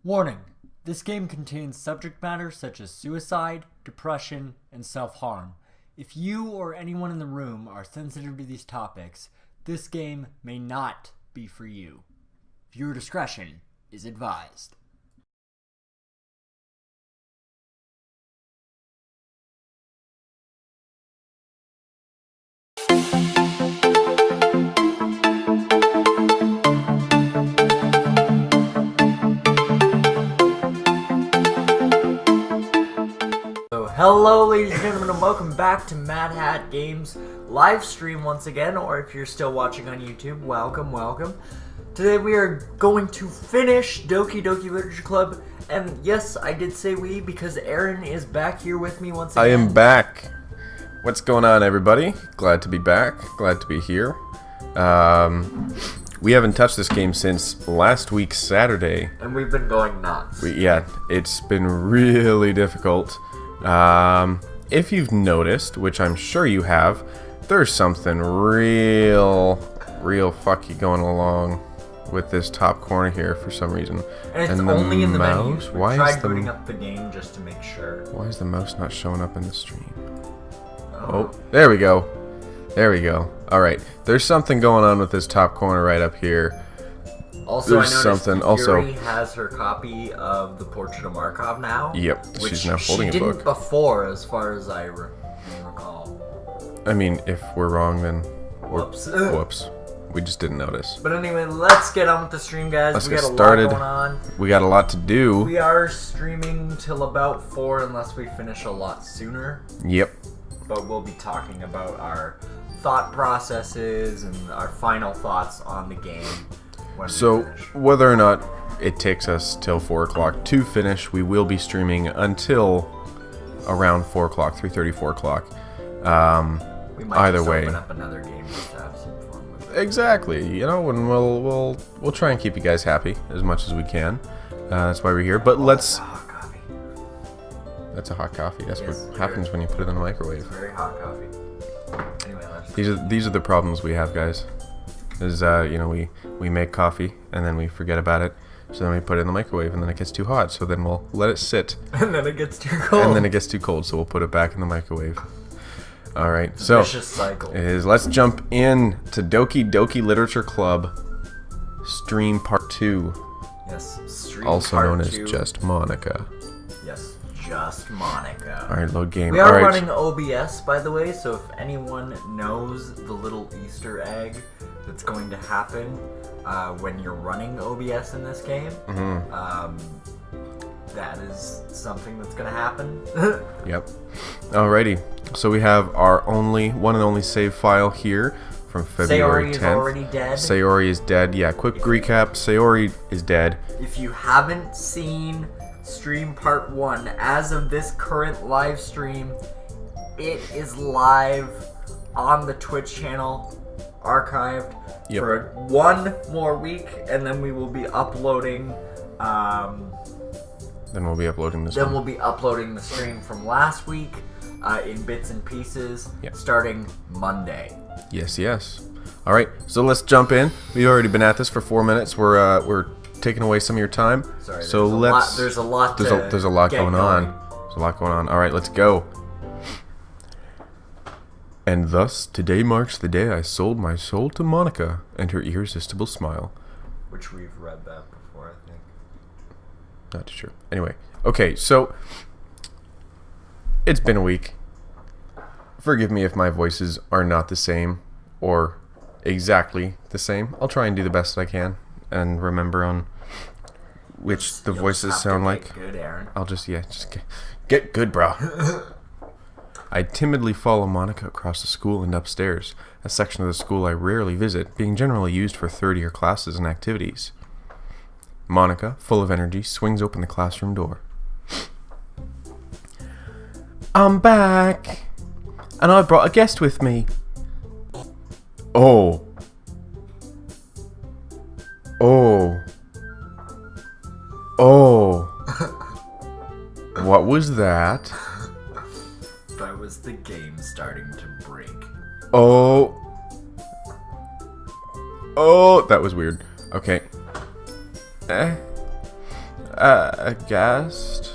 Warning: this game contains subject matter such as suicide, depression, and self-harm. If you or anyone in the room are sensitive to these topics, this game may not be for you. Viewer discretion is advised. Hello ladies and gentlemen, and welcome back to Mad Hat Games live stream once again, or if you're still watching on YouTube, welcome. Today we are going to finish Doki Doki Literature Club, and yes, I did say we because Aaron is back here with me once again. I am back. What's going on, everybody? Glad to be back, glad to be here. We haven't touched this game since last week Saturday. And we've been going nuts. Yeah, it's been really difficult. If you've noticed, which I'm sure you have, there's something real fucky going along with this top corner here for some reason. And it's only in the menus. We Why tried booting up the game just to make sure. Why is the mouse not showing up in the stream? Oh, there we go. There we go. Alright, there's something going on with this top corner right up here. Also, there's I noticed something. Fury has her copy of the Portrait of Markov now. Yep, she's now holding a book. She didn't before, as far as I recall. I mean, if we're wrong, then whoops. Whoops. We just didn't notice. But anyway, let's get on with the stream, guys. Let's we get got started. A lot going on. We got a lot to do. We are streaming till about 4 unless we finish a lot sooner. Yep. But we'll be talking about our thought processes and our final thoughts on the game. So, whether or not it takes us till 4 o'clock to finish, we will be streaming until around 4 o'clock, 3:30, 4 o'clock. We might either just way. Open up another game just to have some fun with it. Exactly. You know, and we'll try and keep you guys happy as much as we can. That's why we're here. But let's. That's a hot coffee. That's a hot coffee. That's yes, what happens when you put it in the microwave. It's very hot coffee. Anyway, these are the problems we have, guys. Is you know, we make coffee and then we forget about it, so then we put it in the microwave and then it gets too hot, so then we'll let it sit and then it gets too cold, and then it gets too cold, so we'll put it back in the microwave. All right, so vicious cycle. It is. Let's jump in to Doki Doki Literature Club stream part 2. Yes, stream also part known 2. as Just Monica. Yes, Just Monica. All right, load game. We are All right. running OBS, by the way, so if anyone knows the little Easter egg that's going to happen when you're running OBS in this game, that is something that's going to happen. Yep. Alrighty. So we have our one and only save file here from February 10th. Sayori is already dead. Sayori is dead. Yeah, quick recap. Sayori is dead. If you haven't seen stream part 1, as of this current live stream, it is live on the Twitch channel, archived for 1 more week, and then we will be uploading. Then we'll be uploading this. Then we'll be uploading the stream from last week in bits and pieces, Yep. starting Monday. Yes. All right. So let's jump in. We've already been at this for 4 minutes. We're taking away some of your time. Sorry. So There's a lot going on. There's a lot going on. All right, let's go. And thus, today marks the day I sold my soul to Monica and her irresistible smile. Which we've read that before, I think. Not sure. Anyway, okay, so it's been a week. Forgive me if my voices are not the same or exactly the same. I'll try and do the best I can and remember on which the voices sound like. Good, Aaron. I'll just get good, bro. I timidly follow Monica across the school and upstairs, a section of the school I rarely visit, being generally used for third-year classes and activities. Monica, full of energy, swings open the classroom door. I'm back, and I brought a guest with me. Oh. What was that? That was the game starting to break. Oh, that was weird. Okay. A guest?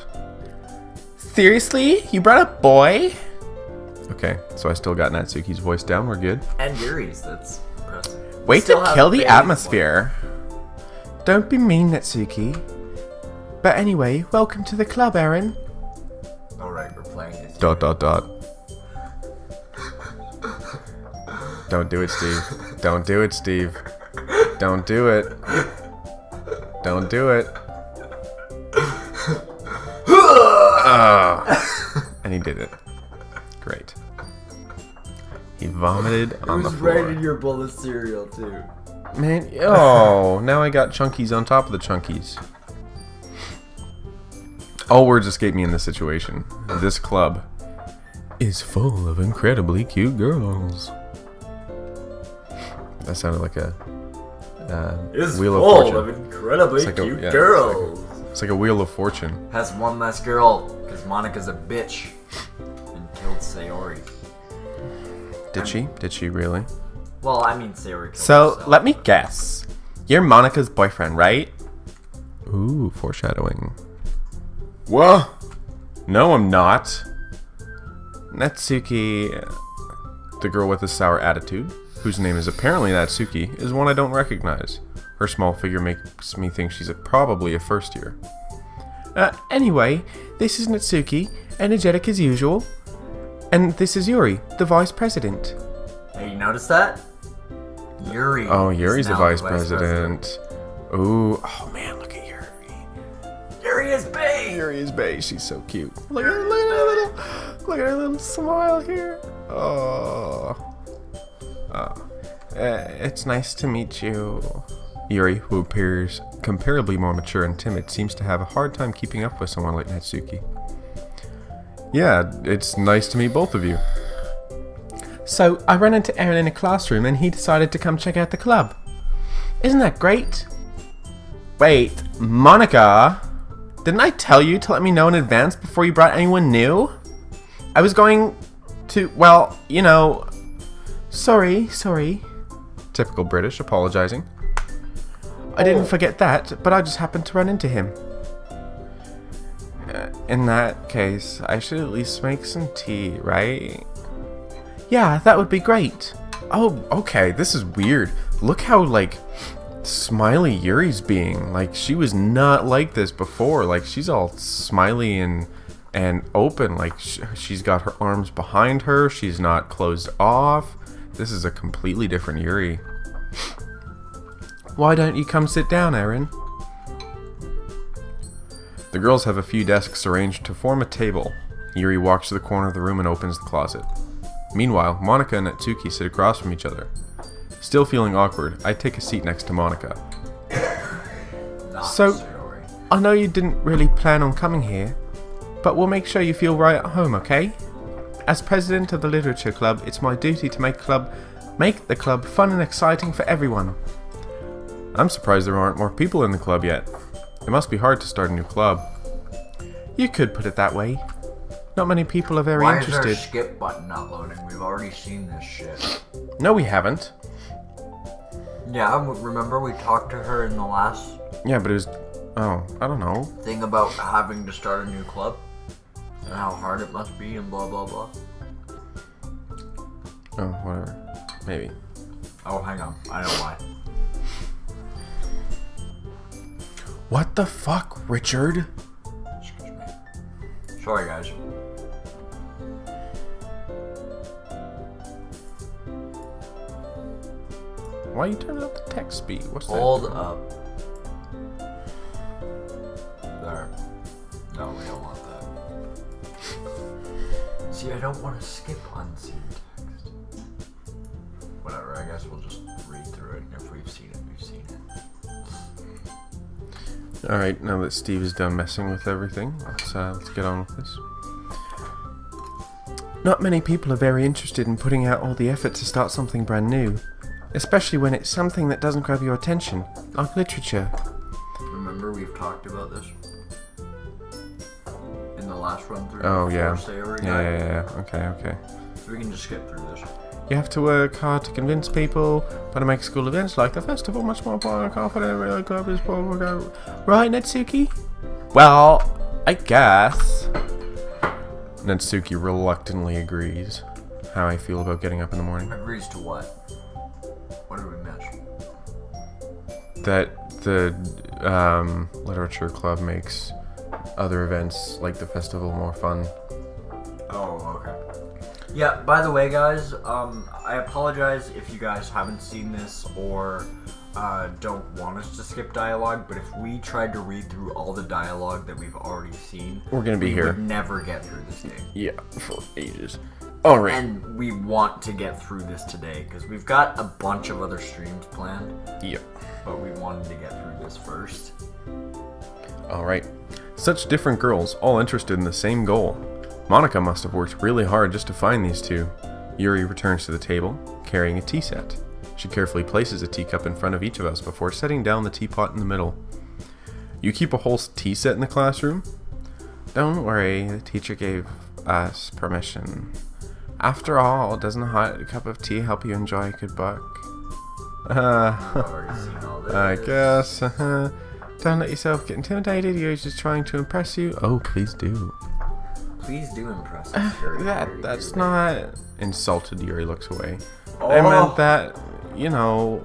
Seriously? You brought a boy? Okay, so I still got Natsuki's voice down. We're good. And Yuri's, that's impressive. Way Still to have kill the Bailey's atmosphere. Don't be mean, Natsuki. But anyway, welcome to the club, Aaron. Alright, we're playing it. ... Don't do it, Steve. Don't do it, Steve. Don't do it. Don't do it. And he did it. Great. He vomited on the floor. It was right in your bowl of cereal, too. Man, oh, now I got chunkies on top of the chunkies. All words escape me in this situation. This club is full of incredibly cute girls. That sounded like a It's Wheel of full Fortune. of incredibly It's like a- cute yeah, girls. It's like a Wheel of Fortune. Has one less girl, because Monica's a bitch. And killed Sayori. Did she? Did she really? Well, I mean Sayori killed So, herself. let me guess. You're Monica's boyfriend, right? Ooh, foreshadowing. Whoa! No, I'm not. Natsuki, the girl with the sour attitude, whose name is apparently Natsuki, is one I don't recognize. Her small figure makes me think she's probably a first year. Anyway, this is Natsuki, energetic as usual. And this is Yuri, the vice president. Hey, you notice that? Yuri. Oh, is Yuri's the now vice president. Ooh, oh man, look at Yuri. Yuri is bae! Yuri is bae. She's so cute. Look at her little smile here. Oh. It's nice to meet you. Yuri, who appears comparably more mature and timid, seems to have a hard time keeping up with someone like Natsuki. Yeah, it's nice to meet both of you. So, I ran into Aaron in a classroom and he decided to come check out the club. Isn't that great? Wait, Monica? Didn't I tell you to let me know in advance before you brought anyone new? I was going to, well, you know... Sorry. Typical British, apologizing. I didn't forget that, but I just happened to run into him. In that case, I should at least make some tea, right? Yeah, that would be great. Oh, okay, this is weird. Look how, like, smiley Yuri's being. Like, she was not like this before. Like, she's all smiley and open. Like, she's got her arms behind her. She's not closed off. This is a completely different Yuri. Why don't you come sit down, Aaron? The girls have a few desks arranged to form a table. Yuri walks to the corner of the room and opens the closet. Meanwhile, Monica and Natsuki sit across from each other. Still feeling awkward, I take a seat next to Monica. So, I know you didn't really plan on coming here, but we'll make sure you feel right at home, okay? As president of the Literature Club, it's my duty to make the club fun and exciting for everyone. I'm surprised there aren't more people in the club yet. It must be hard to start a new club. You could put it that way. Not many people are very interested. Why is our skip button not loading? We've already seen this shit. No, we haven't. Yeah, remember we talked to her in the last... Yeah, but it was... Oh, I don't know. Thing about having to start a new club? And how hard it must be and blah blah blah. Oh, whatever. Maybe. Oh, hang on. I know why. What the fuck, Richard? Excuse me. Sorry, guys. Why you turning up the text speed? What's that? Hold up. There. No, we don't want that. See, I don't want to skip unseen text. Whatever, I guess we'll just read through it, and if we've seen it, we've seen it. Alright, now that Steve is done messing with everything, let's get on with this. Not many people are very interested in putting out all the effort to start something brand new, especially when it's something that doesn't grab your attention, like literature. Remember we've talked about this? In the last run through? Oh, yeah. Yeah. Okay. So we can just skip through this. You have to work hard to convince people, but to make school events like the festival much more fun and confident, really club is right, Natsuki? Well, I guess. Natsuki reluctantly agrees. How I feel about getting up in the morning. Agrees to what? What did we miss? That the literature club makes other events like the festival more fun. Oh, okay. Yeah, by the way, guys, I apologize if you guys haven't seen this or don't want us to skip dialogue, but if we tried to read through all the dialogue that we've already seen, We're gonna be we here. would never get through this game. Yeah, for ages. Alright. And we want to get through this today, because we've got a bunch of other streams planned, Yep. but we wanted to get through this first. Alright. Such different girls, all interested in the same goal. Monica must have worked really hard just to find these two. Yuri returns to the table, carrying a tea set. She carefully places a teacup in front of each of us before setting down the teapot in the middle. You keep a whole tea set in the classroom? Don't worry, the teacher gave us permission. After all, doesn't a hot cup of tea help you enjoy a good book? We've already seen all this. I guess. Don't let yourself get intimidated. You're just trying to impress you. Oh, please do. Please do impress us. Yuri. That's not insulted. Yuri looks away. Oh. I meant that, you know,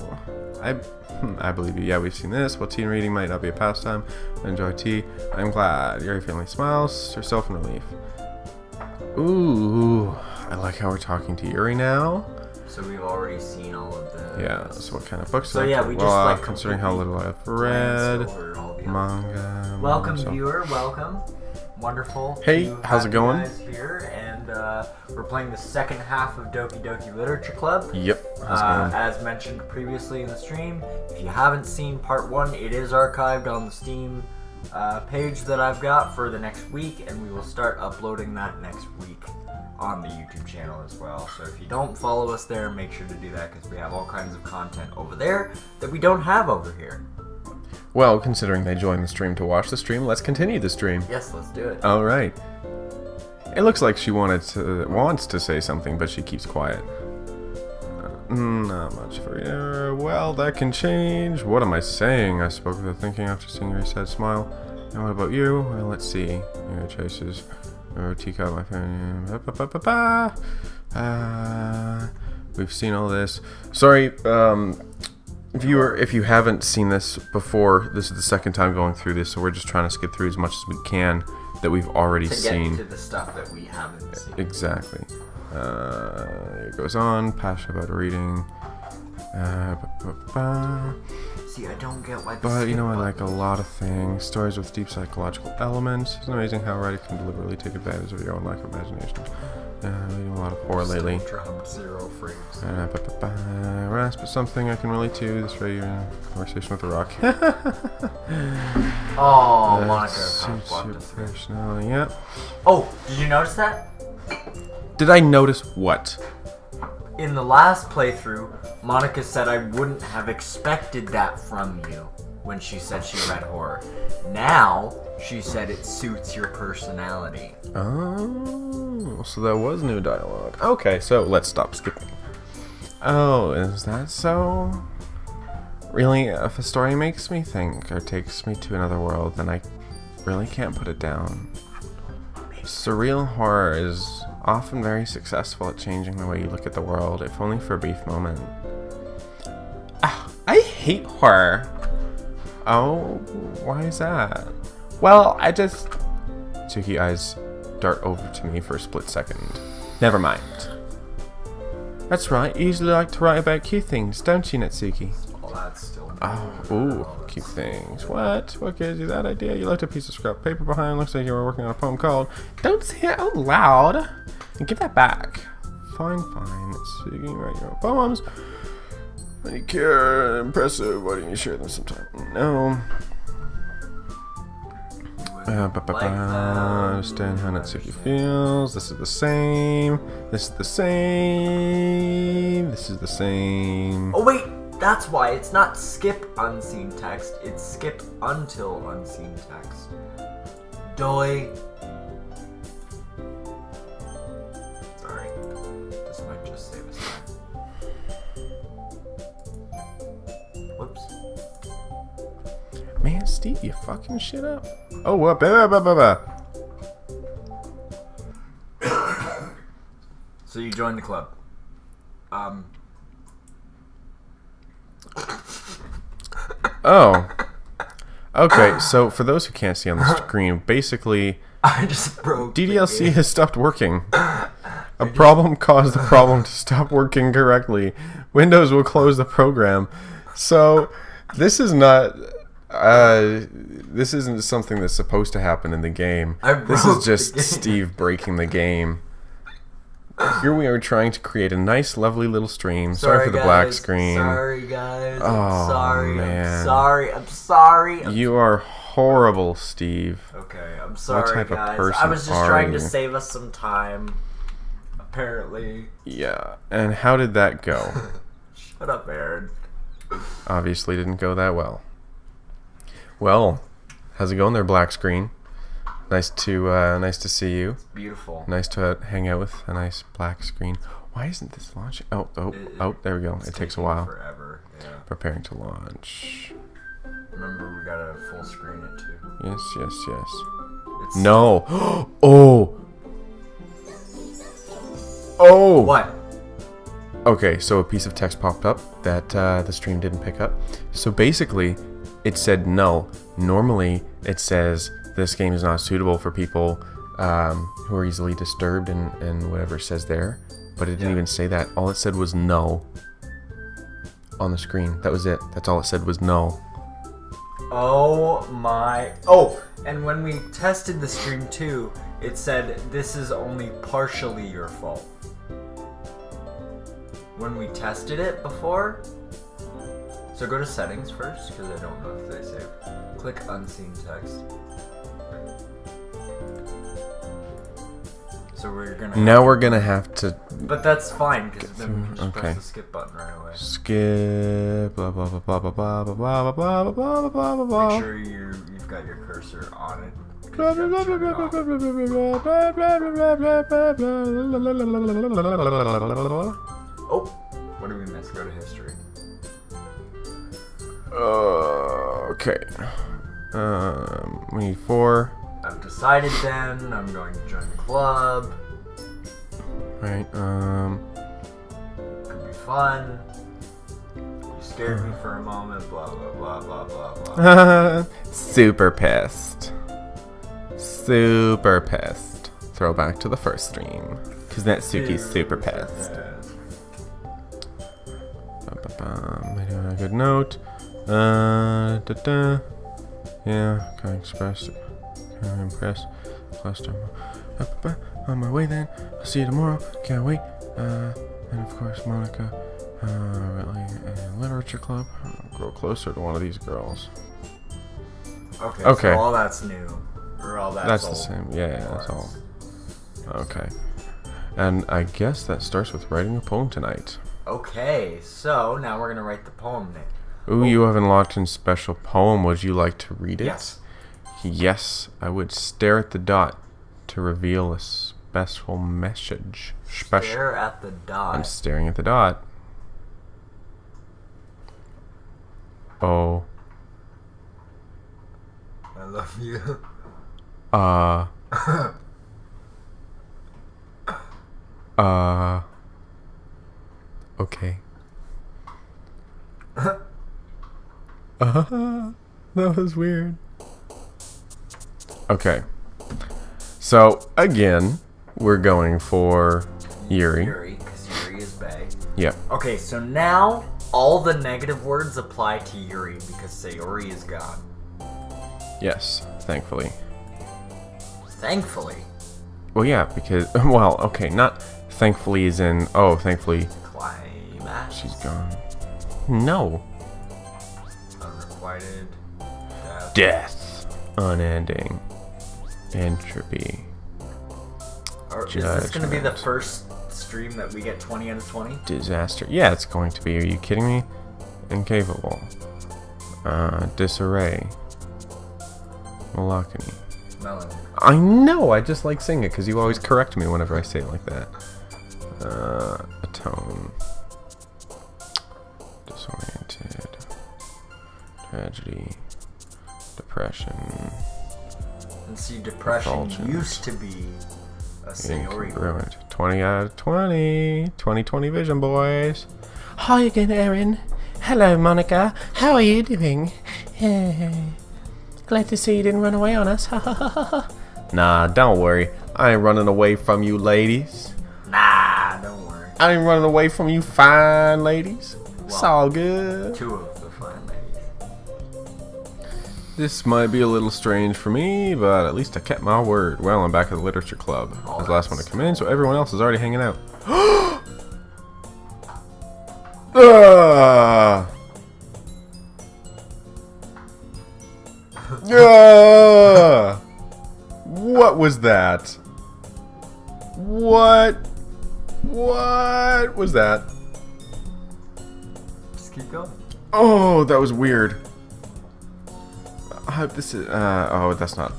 I believe you. Yeah, we've seen this. While tea and reading might not be a pastime, I enjoy tea. I'm glad. Yuri family smiles, herself in relief. Ooh, I like how we're talking to Yuri now. So we've already seen all of the... Yeah, so what kind of books So do I yeah, like? we Well, just like considering how little I've read, glanced over all the other- manga. Welcome, so- viewer. Welcome. Wonderful. Hey, to how's have it going? You guys here, and we're playing the second half of Doki Doki Literature Club. Yep. How's it going? As mentioned previously in the stream, if you haven't seen part 1, it is archived on the Steam page that I've got for the next week, and we will start uploading that next week on the YouTube channel as well. So if you don't follow us there, make sure to do that, because we have all kinds of content over there that we don't have over here. Well, considering they joined the stream to watch the stream, let's continue the stream. Yes, let's do it. All right. It looks like she wants to say something, but she keeps quiet. Not much for you. Well, that can change. What am I saying? I spoke without thinking after seeing your sad smile. And what about you? Well, let's see. Your choices. Your teacup, my friend. We've seen all this. Sorry, viewer, if you haven't seen this before, this is the second time going through this, so we're just trying to skip through as much as we can that we've already To seen. get to the stuff that we haven't seen. Exactly. It goes on. Passionate about reading. See, I don't get why. But you know, I like a lot of things. Stories with deep psychological elements. It's amazing how a writer can deliberately take advantage of your own lack of imagination. Reading a lot of horror lately. Dropped 0 frames. Rasp is something I can relate to. This radio conversation with the Rock. Oh, Monica. Suits blocked your us there. personality. Yeah. Oh, did you notice that? Did I notice what? In the last playthrough, Monica said I wouldn't have expected that from you when she said she read horror. Now, she said it suits your personality. Oh, so that was new dialogue. Okay, so let's stop skipping. Oh, is that so? Really, if a story makes me think or takes me to another world, then I really can't put it down. Surreal horror is often very successful at changing the way you look at the world, if only for a brief moment. I hate horror. Oh, why is that? Well, I just... Tsuki eyes dart over to me for a split second. Never mind. That's right, you usually like to write about cute things, don't you, Natsuki? Oh, that's still... Ooh, cute things. What? What gives you that idea? You left a piece of scrap paper behind. Looks like you were working on a poem called... Don't say it out loud! And give that back. Fine. Natsuki, write your own poems. When you care, impressive, why don't you share them sometime? No. Understand how Natsuki feels. This is the same. This is the same. This is the same. Oh, wait! That's why it's not skip unseen text, it's skip until unseen text. Doi. Sorry. This might just save us time. Whoops. Man, Steve. Steve, you fucking shit up. Oh, what? Blah. So you joined the club. Oh. Okay, so for those who can't see on the screen, basically, I just broke. DDLC has stopped working. A problem caused the problem to stop working correctly. Windows will close the program. So, this is not... this isn't something that's supposed to happen in the game. This is just Steve breaking the game. Here we are trying to create a nice, lovely little stream. Sorry for the black screen. Sorry, guys. Oh, I'm sorry. man. I'm sorry. You are horrible, Steve. Okay, I'm sorry, What type guys. of person I was just are trying you? to save us some time. Apparently. Yeah, and how did that go? Shut up, Aaron. Obviously didn't go that well. Well, how's it going there, black screen? Nice to see you. It's beautiful. Nice to hang out with a nice black screen. Why isn't this launching? Oh, there we go. It takes a while. Forever. Yeah. Preparing to launch. Remember, we gotta full screen it too. Yes. It's No. Oh. What? Okay, so a piece of text popped up that the stream didn't pick up. So basically, it said no. Normally, it says this game is not suitable for people who are easily disturbed and whatever it says there. But it didn't even say that. All it said was no on the screen. That was it. That's all it said was no. Oh my... Oh, and when we tested the stream too, it said this is only partially your fault. When we tested it before... So go to settings first, because I don't know if they save. Click unseen text. So we're gonna... Now we're gonna have to... But that's fine, because then we can just Okay. press the skip button right away. Skip... Blah, blah, blah, blah, blah, blah, blah, blah, blah, blah, blah, blah, blah, blah. Make sure you've got your cursor on it. 'Cause you gotta turn it off. Oh, what did we miss? Go to history. Okay. We need 4. I've decided then. I'm going to join the club. Right, Could be fun. You scared me for a moment. Blah, blah, blah, blah, blah, blah. Super pissed. Super pissed. Throwback to the first stream. Because Natsuki's super pissed. Am I doing a good note? Yeah, can I express? Can I impress? Cluster. On my way then. I'll see you tomorrow. Can't wait. And of course, Monica. Really, and Literature Club. I'll grow closer to one of these girls. Okay. So all that's new. Or all that's the old. same. Yeah, that's all. Okay. And I guess that starts with writing a poem tonight. Okay, so now we're gonna write the poem, Nick. Ooh, you have enlocked in special poem. Would you like to read it? Yes. Yes, I would stare at the dot to reveal a special message. Stare at the dot. I'm staring at the dot. Oh. I love you. Okay. That was weird. Okay. So, again, we're going for Yuri. Yuri, because Yuri is bae. Yep. Okay, so now all the negative words apply to Yuri because Sayori is gone. Yes, thankfully. Thankfully. Well, yeah, because... Well, okay, not thankfully as in... Oh, thankfully Climax. she's gone. No. Unrequited. Death. Unending. Entropy. Or is this going to be the first stream that we get 20 out of 20? Disaster. Yeah, it's going to be. Are you kidding me? Incapable. Disarray. Malakani. Melon. I know! I just like saying it because you always correct me whenever I say it like that. Atone. Disoriented. Tragedy. depression. And see, depression Refulgent. used to be a Sayori. Incongruent. 20 out of 20. 20/20 vision, boys. Hi again, Erin. Hello, Monica. How are you doing? Glad to see you didn't run away on us. Nah, don't worry. I ain't running away from you, ladies. Nah, don't worry. I ain't running away from you, fine ladies. It's Well, all good. 2 of the fine ladies. This might be a little strange for me, but at least I kept my word. Well, I'm back at the literature club. I was the last one to come in, so everyone else is already hanging out. What was that? What was that? Just keep going. Oh, that was weird. I hope this is, oh, that's not,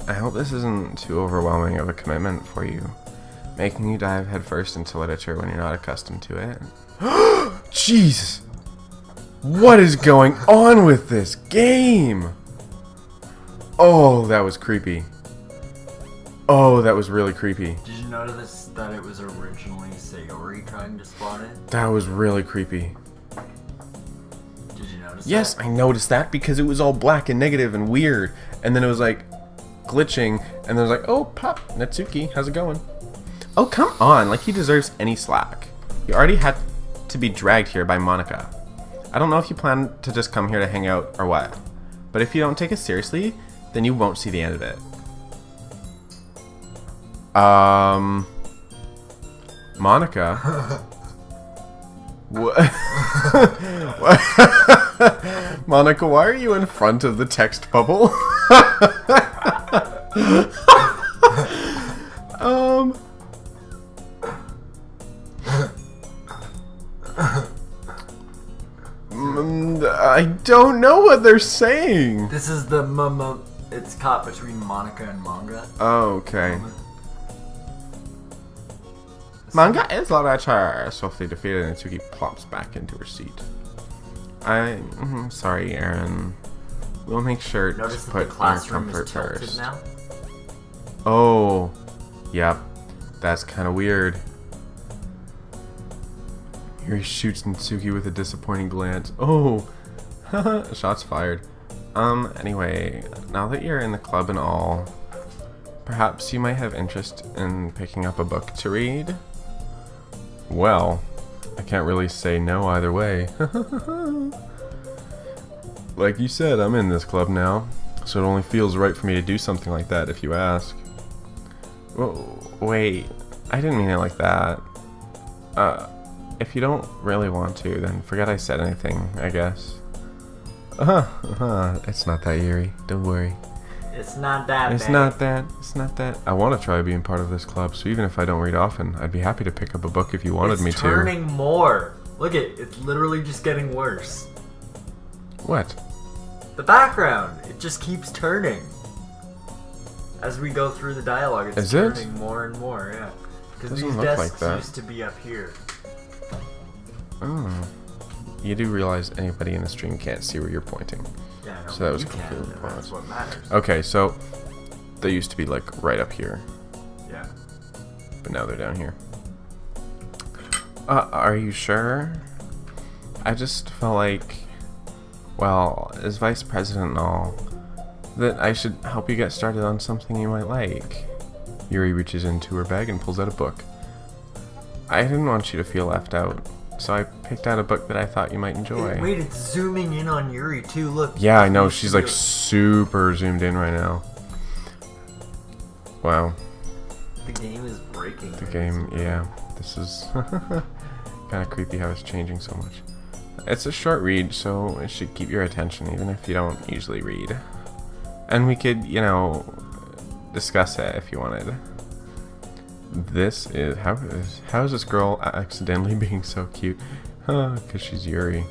I hope this isn't too overwhelming of a commitment for you. Making you dive headfirst into literature when you're not accustomed to it. Jesus! What is going on with this game? Oh, that was creepy. Oh, that was really creepy. Did you notice that it was originally Sayori trying to spawn it? That was really creepy. Did you notice Yes, that? I noticed that because it was all black and negative and weird. And then it was like glitching. And then it was like, oh, Pop, Natsuki, how's it going? Oh, come on. Like he deserves any slack. You already had to be dragged here by Monica. I don't know if you plan to just come here to hang out or what. But if you don't take it seriously, then you won't see the end of it. Monica? What? Monica, why are you in front of the text bubble? I don't know what they're saying. This is the it's caught between Monica and manga. Oh, okay. Manga is literature. Softly defeated, and Natsuki plops back into her seat. Sorry, Aaron. We'll make sure Notice to that put the your classroom comfort is tilted first. now. Oh, yep. That's kind of weird. Yuri shoots Natsuki with a disappointing glance. Oh, shots fired. Anyway, now that you're in the club and all, perhaps you might have interest in picking up a book to read? Well, I can't really say no either way. Like you said, I'm in this club now, so it only feels right for me to do something like that if you ask. Whoa, wait, I didn't mean it like that. If you don't really want to, then forget I said anything, I guess. It's not that, Yuri. Don't worry. It's not that It's bad. not that. It's not that. I want to try being part of this club, so even if I don't read often, I'd be happy to pick up a book if you wanted me It's to. turning more. Look it's literally just getting worse. What? The background, it just keeps turning. As we go through the dialogue, it's Is it? turning more and more, yeah. Because Doesn't these look like desks that. used to be up here. Oh. You do realize anybody in the stream can't see where you're pointing. Yeah, I know. So that was you can, completely and that's pointless. what matters. Okay, so they used to be like right up here, Yeah. but now they're down here. Are you sure? I just felt like, well, as vice president and all, that I should help you get started on something you might like. Yuri reaches into her bag and pulls out a book. I didn't want you to feel left out, so I picked out a book that I thought you might enjoy. Wait, it's zooming in on Yuri too. Look. Yeah, I know. It's She's like video- super zoomed in right now. Wow. The game is breaking. The game, yeah. This is kind of creepy how it's changing so much. It's a short read, so it should keep your attention even if you don't usually read. And we could, you know, discuss it if you wanted. This is how is this girl accidentally being so cute? Because she's Yuri.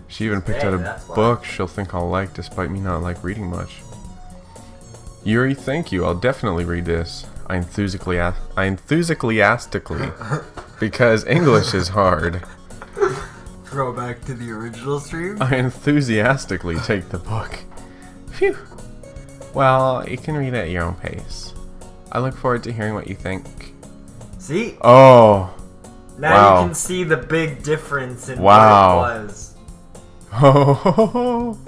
She even picked out a that's why. book she'll think I'll like despite me not like reading much. Yuri, thank you. I'll definitely read this. I enthusiastically because English is hard. Throwback to the original stream. I enthusiastically take the book, Phew. Well, you can read it at your own pace. I look forward to hearing what you think. See? Oh. Now wow. you can see the big difference in wow. what it was. Oh.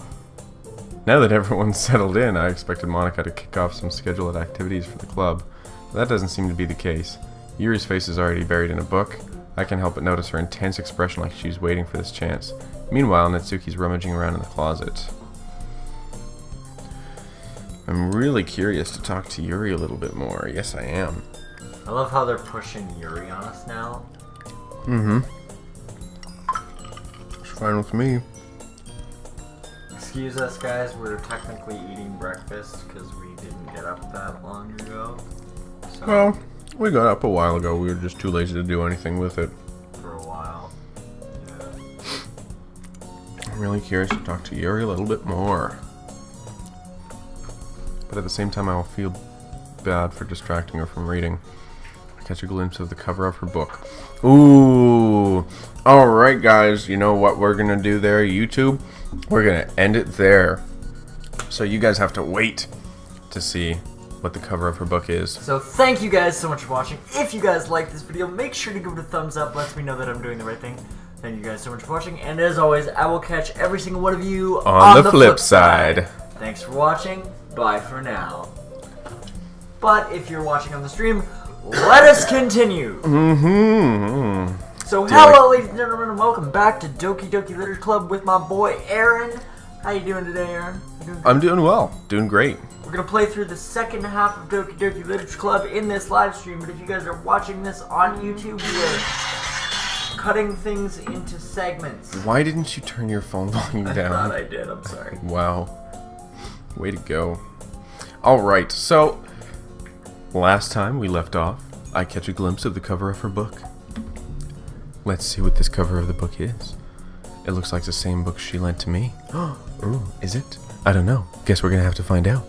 Now that everyone's settled in, I expected Monica to kick off some scheduled activities for the club. But that doesn't seem to be the case. Yuri's face is already buried in a book. I can't help but notice her intense expression like she's waiting for this chance. Meanwhile, Natsuki's rummaging around in the closet. I'm really curious to talk to Yuri a little bit more. Yes, I am. I love how they're pushing Yuri on us now. Mm-hmm. It's fine with me. Excuse us, guys. We're technically eating breakfast because we didn't get up that long ago. So, Well, we got up a while ago. We were just too lazy to do anything with it. for a while. Yeah. I'm really curious to talk to Yuri a little bit more. But at the same time, I will feel bad for distracting her from reading. I catch a glimpse of the cover of her book. Ooh! Alright, guys. You know what we're gonna do there, YouTube? We're gonna end it there. So you guys have to wait to see what the cover of her book is. So thank you guys so much for watching. If you guys like this video, make sure to give it a thumbs up. Lets me know that I'm doing the right thing. Thank you guys so much for watching. And as always, I will catch every single one of you On the flip side. Thanks for watching. Bye for now. But if you're watching on the stream, let us continue. Mm-hmm. So hello, ladies and gentlemen, and welcome back to Doki Doki Literature Club with my boy Aaron. How you doing today, Aaron? You doing good? I'm doing well. Doing great. We're gonna play through the second half of Doki Doki Literature Club in this live stream. But if you guys are watching this on YouTube, we are cutting things into segments. Why didn't you turn your phone volume I down? thought I did. I'm sorry. Wow. Way to go. Alright, so last time we left off, I catch a glimpse of the cover of her book. Let's see what this cover of the book is. It looks like the same book she lent to me. Ooh, is it? I don't know. Guess we're gonna have to find out.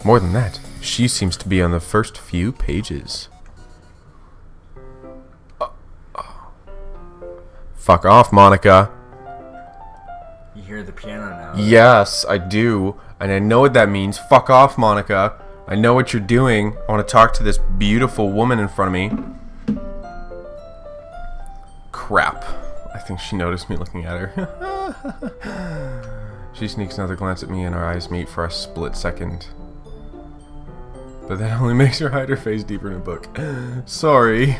More than that, she seems to be on the first few pages. Fuck off, Monica. You hear the piano now. Yes, I do. And I know what that means. Fuck off, Monica. I know what you're doing. I want to talk to this beautiful woman in front of me. Crap. I think she noticed me looking at her. She sneaks another glance at me and our eyes meet for a split second. But that only makes her hide her face deeper in a book. Sorry.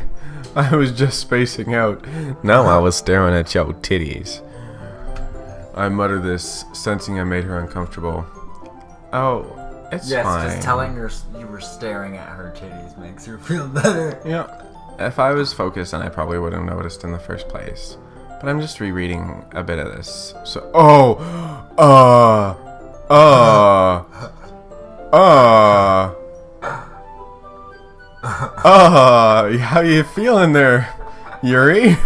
I was just spacing out. Now I was staring at your titties. I mutter this, sensing I made her uncomfortable. Oh, it's fine. Yes, just telling her you were staring at her titties makes her feel better. Yeah. If I was focused, then I probably would have noticed in the first place. But I'm just rereading a bit of this. So, how you feeling there, Yuri?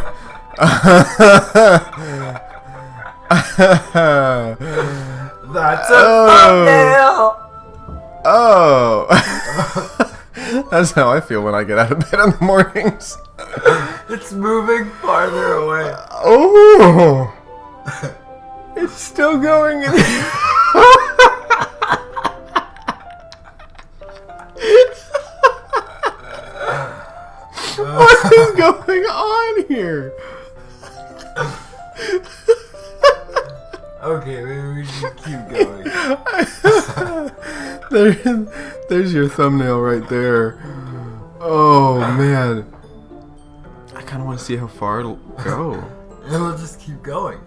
That's a thumbnail! Oh! That's how I feel when I get out of bed in the mornings. It's moving farther away. Oh! It's still going. What is going on here? Okay, maybe we should keep going. There's your thumbnail right there. Oh man, I kind of want to see how far it'll go. And we'll just keep going.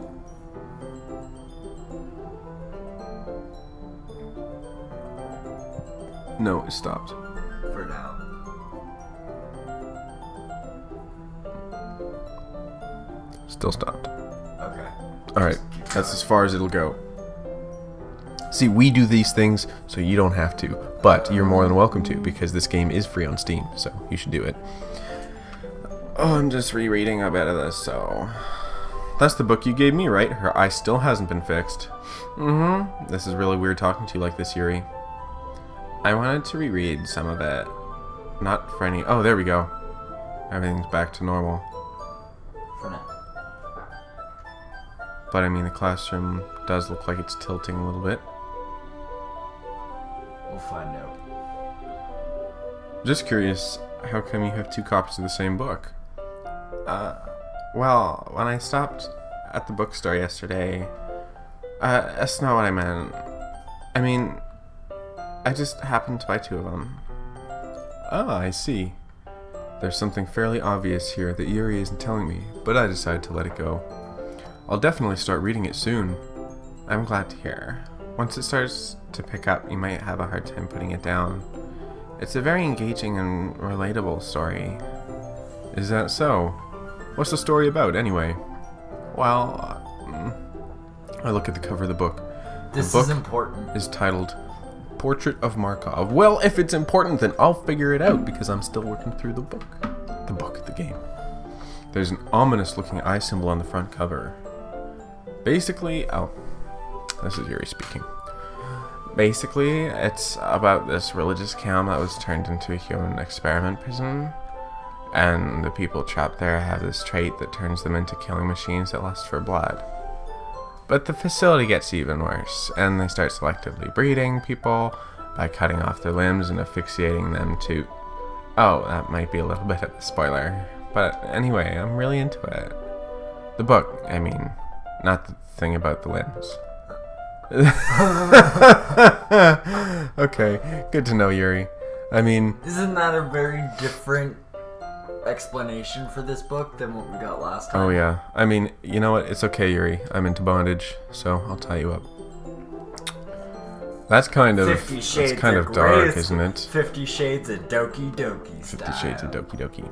No, it stopped. For now. Still stopped. Okay. Alright, that's as far as it'll go. See, we do these things so you don't have to, but you're more than welcome to because this game is free on Steam, so you should do it. Oh, I'm just rereading a bit of this, so... That's the book you gave me, right? Her eye still hasn't been fixed. Mm-hmm. This is really weird talking to you like this, Yuri. I wanted to reread some of it. Not for any... Oh, there we go. Everything's back to normal. For now. But I mean, the classroom does look like it's tilting a little bit. find out. Just curious, how come you have 2 copies of the same book? Well, when I stopped at the bookstore yesterday, that's not what I meant. I mean, I just happened to buy 2 of them. Ah, I see. There's something fairly obvious here that Yuri isn't telling me, but I decided to let it go. I'll definitely start reading it soon. I'm glad to hear. Once it starts to pick up, you might have a hard time putting it down. It's a very engaging and relatable story. Is that so? What's the story about, anyway? Well, I look at the cover of the book. This the book is important. Is titled Portrait of Markov. Well, if it's important, then I'll figure it out, because I'm still working through the book. The game. There's an ominous-looking eye symbol on the front cover. Basically, this is Yuri speaking. Basically, it's about this religious camp that was turned into a human experiment prison, and the people trapped there have this trait that turns them into killing machines that lust for blood. But the facility gets even worse, and they start selectively breeding people by cutting off their limbs and asphyxiating them to... Oh, that might be a little bit of a spoiler. But anyway, I'm really into it. The book, I mean, not the thing about the limbs. Okay, good to know, Yuri. I mean... Isn't that a very different explanation for this book than what we got last time? Oh yeah. I mean, you know what? It's okay, Yuri. I'm into bondage, so I'll tie you up. That's kind of... 50 Shades that's kind of dark, isn't it? 50 Shades of Doki Doki style. 50 Shades of Doki Doki.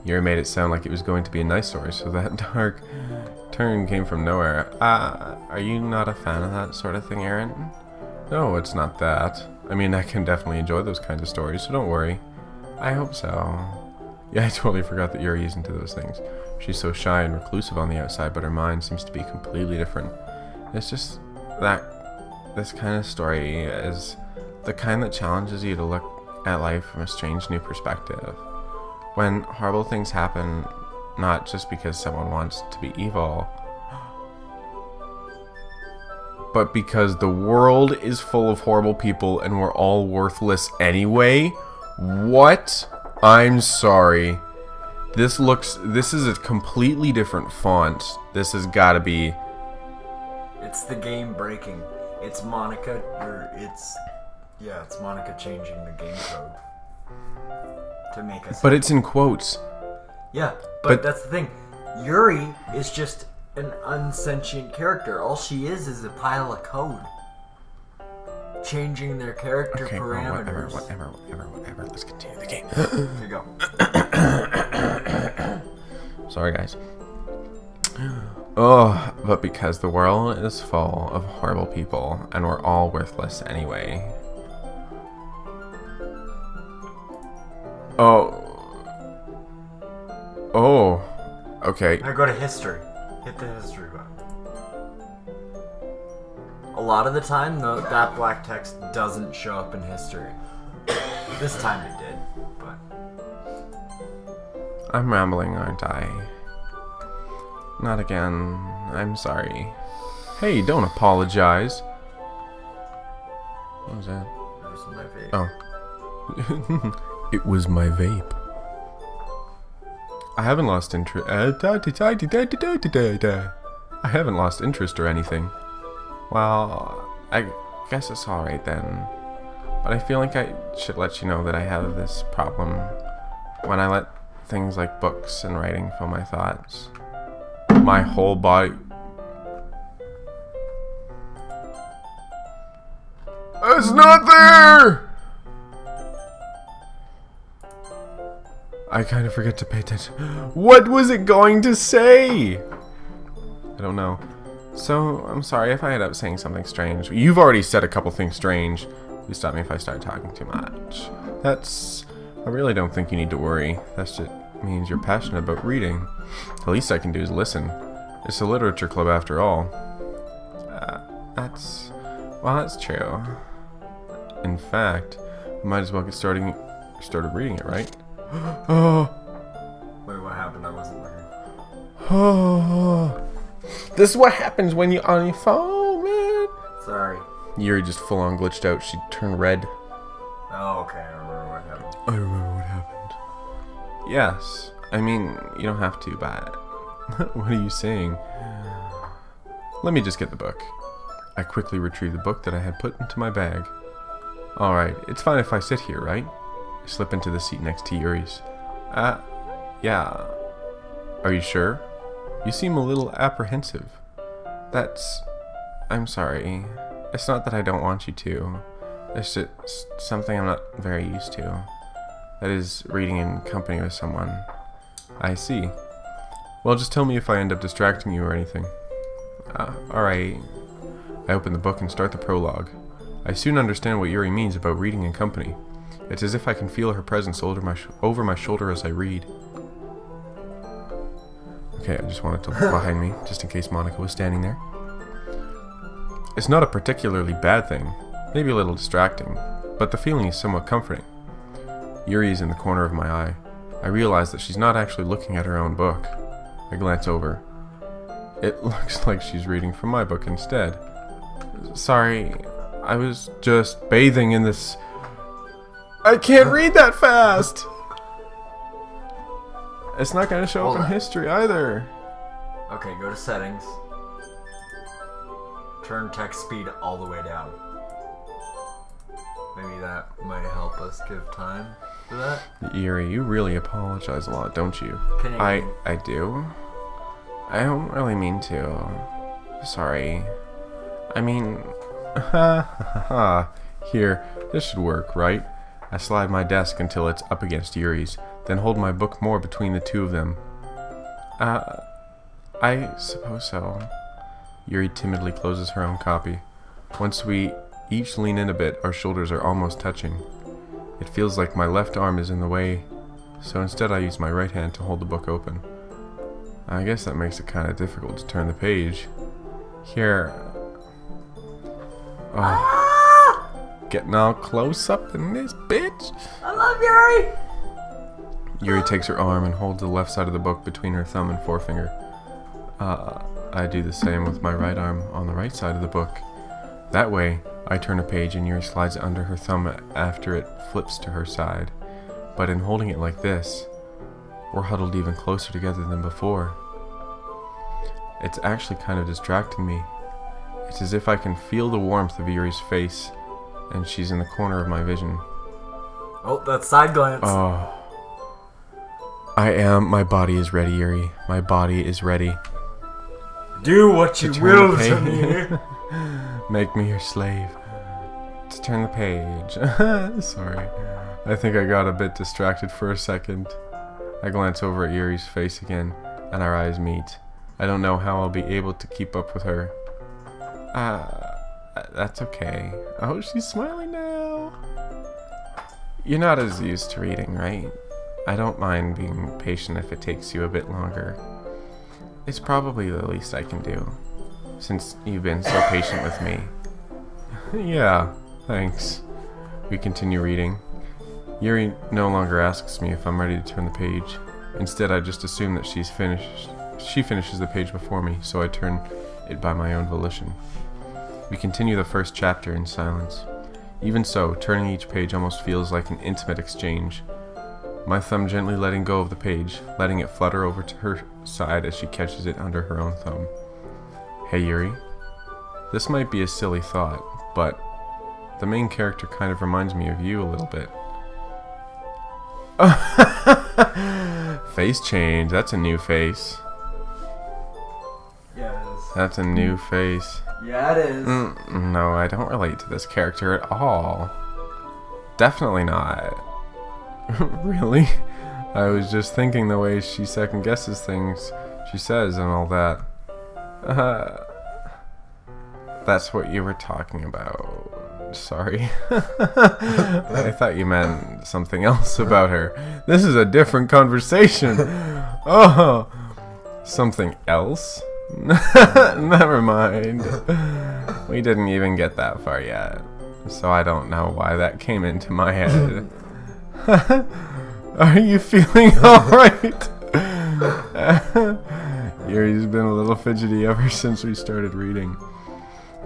Yuri made it sound like it was going to be a nice story, so that dark turn came from nowhere. Are you not a fan of that sort of thing, Aaron? No, it's not that. I mean, I can definitely enjoy those kinds of stories, so don't worry. I hope so. Yeah, I totally forgot that Yuri is into those things. She's so shy and reclusive on the outside, but her mind seems to be completely different. It's just that this kind of story is the kind that challenges you to look at life from a strange new perspective. When horrible things happen, not just because someone wants to be evil, but because the world is full of horrible people and we're all worthless anyway? What? I'm sorry. This is a completely different font. This has got to be... It's the game breaking. It's Monica, it's Monica changing the game code to make us... But it's in quotes. Yeah, but that's the thing. Yuri is just an unsentient character. All she is a pile of code. Changing their character parameters. Whatever. Let's continue the game. Here you go. Sorry, guys. Oh, but because the world is full of horrible people and we're all worthless anyway. Oh, okay. Now go to history. Hit the history button. A lot of the time, that black text doesn't show up in history. This time it did, but... I'm rambling, aren't I? Not again. I'm sorry. Hey, don't apologize. What was that? That was my vape. Oh. It was my vape. I haven't lost interest. I haven't lost interest or anything. Well, I guess it's alright then. But I feel like I should let you know that I have this problem when I let things like books and writing fill my thoughts. My whole body... It's not there! I kind of forget to pay attention. What was it going to say? I don't know. So, I'm sorry if I end up saying something strange. You've already said a couple things strange. Please stop me if I start talking too much. I really don't think you need to worry. That just means you're passionate about reading. The least I can do is listen. It's a literature club after all. That's true. In fact, we might as well get started reading it, right? Oh. Wait, what happened? I wasn't looking. Oh. This is what happens when you're on your phone, man. Sorry. Yuri just full on glitched out. She turned red. Oh, okay, I remember what happened. I remember what happened. Yes. I mean, you don't have to, but... What are you saying? Let me just get the book. I quickly retrieve the book that I had put into my bag. Alright, it's fine if I sit here, right? I slip into the seat next to Yuri's. Yeah. Are you sure? You seem a little apprehensive. I'm sorry. It's not that I don't want you to. It's just something I'm not very used to. That is, reading in company with someone. I see. Well, just tell me if I end up distracting you or anything. Alright. I open the book and start the prologue. I soon understand what Yuri means about reading in company. It's as if I can feel her presence over my shoulder as I read. Okay, I just wanted to look behind me, just in case Monica was standing there. It's not a particularly bad thing, maybe a little distracting, but the feeling is somewhat comforting. Yuri is in the corner of my eye. I realize that she's not actually looking at her own book. I glance over. It looks like she's reading from my book instead. Sorry, I was just bathing in this... I can't read that fast! It's not going to show up in history either. Okay, go to settings. Turn text speed all the way down. Maybe that might help us give time for that. Yuri, you really apologize a lot, don't you? Canadian. I do. I don't really mean to. Sorry. I mean... Here, this should work, right? I slide my desk until it's up against Yuri's, then hold my book more between the two of them. I suppose so. Yuri timidly closes her own copy. Once we each lean in a bit, our shoulders are almost touching. It feels like my left arm is in the way, so instead I use my right hand to hold the book open. I guess that makes it kind of difficult to turn the page. Here. Oh, getting all close up in this bitch. I love Yuri! Yuri takes her arm and holds the left side of the book between her thumb and forefinger. I do the same with my right arm on the right side of the book. That way, I turn a page and Yuri slides it under her thumb after it flips to her side. But in holding it like this, we're huddled even closer together than before. It's actually kind of distracting me. It's as if I can feel the warmth of Yuri's face, and she's in the corner of my vision. Oh, that side glance. Oh. My body is ready, Yuri. My body is ready. Do what you will to me. Make me your slave. To turn the page. Sorry. I think I got a bit distracted for a second. I glance over at Yuri's face again, and our eyes meet. I don't know how I'll be able to keep up with her. That's okay. Oh, she's smiling now. You're not as used to reading, right? I don't mind being patient if it takes you a bit longer. It's probably the least I can do, since you've been so patient with me. Yeah, thanks. We continue reading. Yuri no longer asks me if I'm ready to turn the page. Instead, I just assume that she's finished. She finishes the page before me, so I turn it by my own volition. We continue the first chapter in silence. Even so, turning each page almost feels like an intimate exchange. My thumb gently letting go of the page, letting it flutter over to her side as she catches it under her own thumb. Hey Yuri, this might be a silly thought, but the main character kind of reminds me of you a little bit. Face change, that's a new face. Yeah, it is. That's a new face. Yeah, it is. No, I don't relate to this character at all. Definitely not. Really? I was just thinking the way she second guesses things she says and all that. That's what you were talking about. Sorry. I thought you meant something else about her. This is a different conversation. Oh, something else? Never mind. We didn't even get that far yet, so I don't know why that came into my head. Are you feeling alright? Yuri's been a little fidgety ever since we started reading.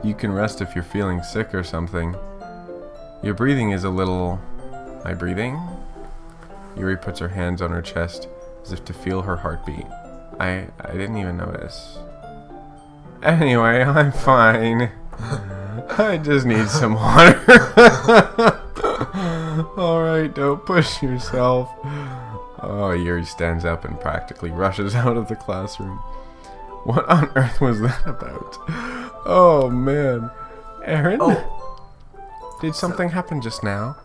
You can rest if you're feeling sick or something. Your breathing is a little My breathing? Yuri puts her hands on her chest as if to feel her heartbeat. I didn't even notice. Anyway, I'm fine. I just need some water. Alright, don't push yourself. Oh, Yuri stands up and practically rushes out of the classroom. What on earth was that about? Oh, man. Aaron? Oh. Did something happen just now?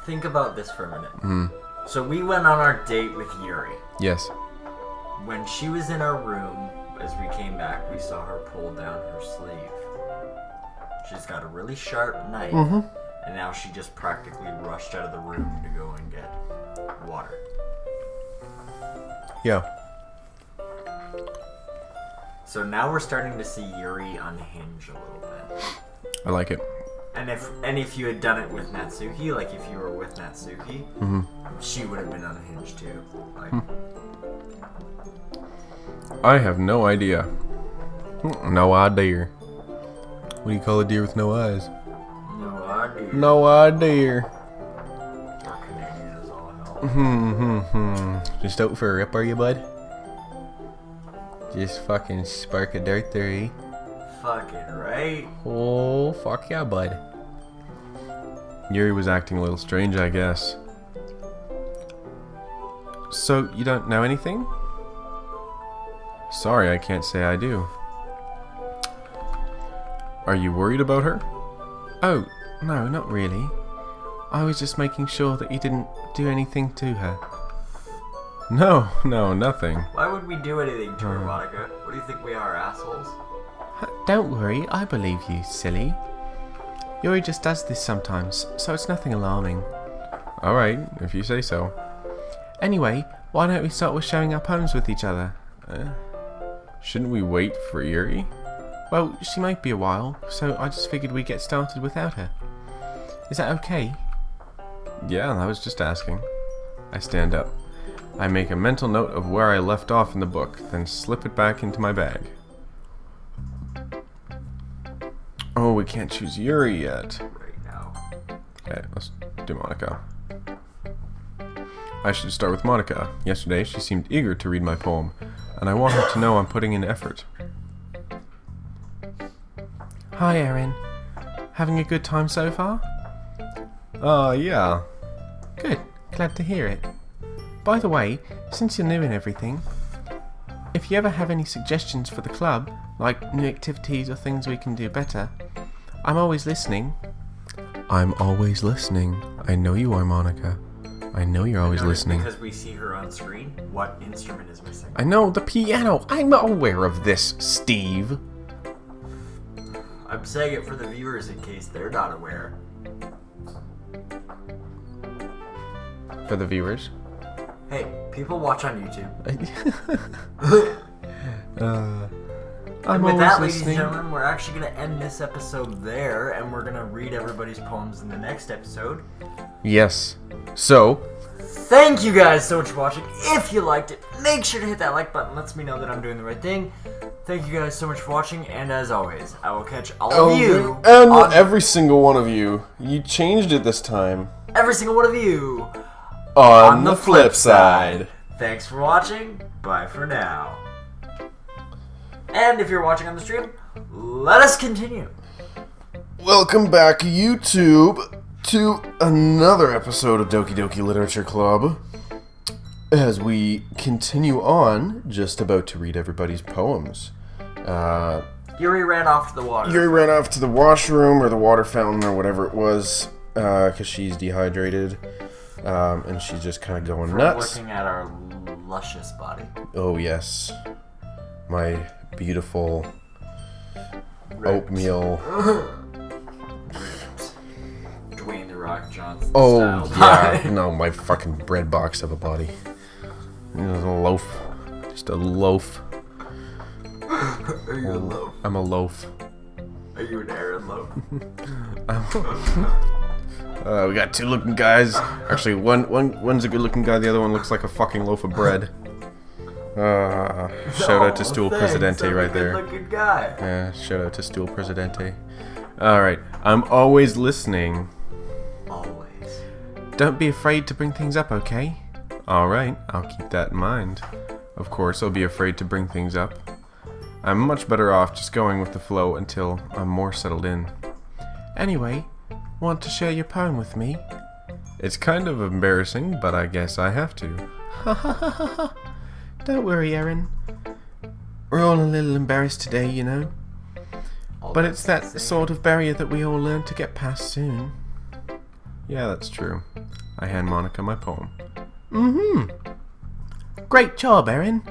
Think about this for a minute. So we went on our date with Yuri. Yes. When she was in our room, as we came back, we saw her pull down her sleeve. She's got a really sharp knife, and now she just practically rushed out of the room to go and get water. Yeah. So now we're starting to see Yuri unhinge a little bit. I like it. And if you had done it with Natsuki, like if you were with Natsuki, she would have been unhinged too. Like, I have no idea. No idea. What do you call a deer with no eyes? no idea. No idea. We're Canadian as all hell. Just out for a rip, are you, bud? Just fucking spark of dirt there, eh? Fucking right. Oh, fuck yeah, bud. Yuri was acting a little strange, I guess. So, you don't know anything? Sorry, I can't say I do. Are you worried about her? Oh, no, not really. I was just making sure that you didn't do anything to her. No, nothing. Why would we do anything to her, Monica? What do you think we are, assholes? Don't worry, I believe you, silly. Yuri just does this sometimes, so it's nothing alarming. Alright, if you say so. Anyway, why don't we start with sharing our poems with each other? Shouldn't we wait for Yuri? Well, she might be a while, so I just figured we'd get started without her. Is that okay? Yeah, I was just asking. I stand up. I make a mental note of where I left off in the book, then slip it back into my bag. Oh, we can't choose Yuri yet. Right now. Okay, let's do Monica. I should start with Monica. Yesterday, she seemed eager to read my poem, and I want her to know I'm putting in effort. Hi, Erin. Having a good time so far? Yeah. Good. Glad to hear it. By the way, since you're new and everything, if you ever have any suggestions for the club, like new activities or things we can do better, I'm always listening. I'm always listening. I know you are, Monica. I know you're always listening. Because we see her on screen, what instrument is missing? I know, the piano. I'm aware of this, Steve. I'm saying it for the viewers in case they're not aware. For the viewers? Hey, people watch on YouTube. I'm And with always that, ladies and listening. gentlemen, we're actually going to end this episode there, and we're going to read everybody's poems in the next episode. Yes. So, Thank you guys so much for watching. If you liked it, make sure to hit that like button. Lets me know that I'm doing the right thing. Thank you guys so much for watching, and as always, I will catch all of you and on every single one of you. You changed it this time. every single one of you On the flip side. Thanks for watching. Bye for now. And if you're watching on the stream, let us continue. Welcome back, YouTube, to another episode of Doki Doki Literature Club. As we continue on, just about to read everybody's poems. Yuri ran off to the water. Yuri ran off to the washroom or the water fountain or whatever it was, because she's dehydrated, and she's just kind of going nuts. Looking at our luscious body. Oh yes, my beautiful Ripped. oatmeal. Dwayne the Rock Johnson Oh style. yeah, no, my fucking bread box of a body. A loaf, just a loaf. Are you a loaf? I'm a loaf. Are you an Aaron loaf? We got two looking guys. Actually, one's a good looking guy. The other one looks like a fucking loaf of bread. Shout out to Stool Presidente right there. Good looking guy. Yeah, shout out to Stool Presidente. Alright, I'm always listening. Always. Don't be afraid to bring things up, okay? Alright, I'll keep that in mind. Of course, I'll be afraid to bring things up. I'm much better off just going with the flow until I'm more settled in. Anyway, want to share your poem with me? It's kind of embarrassing, but I guess I have to. Ha ha ha ha ha. Don't worry, Erin. We're all a little embarrassed today, you know. But it's that sort of barrier that we all learn to get past soon. Yeah, that's true. I hand Monica my poem. Great job, Erin.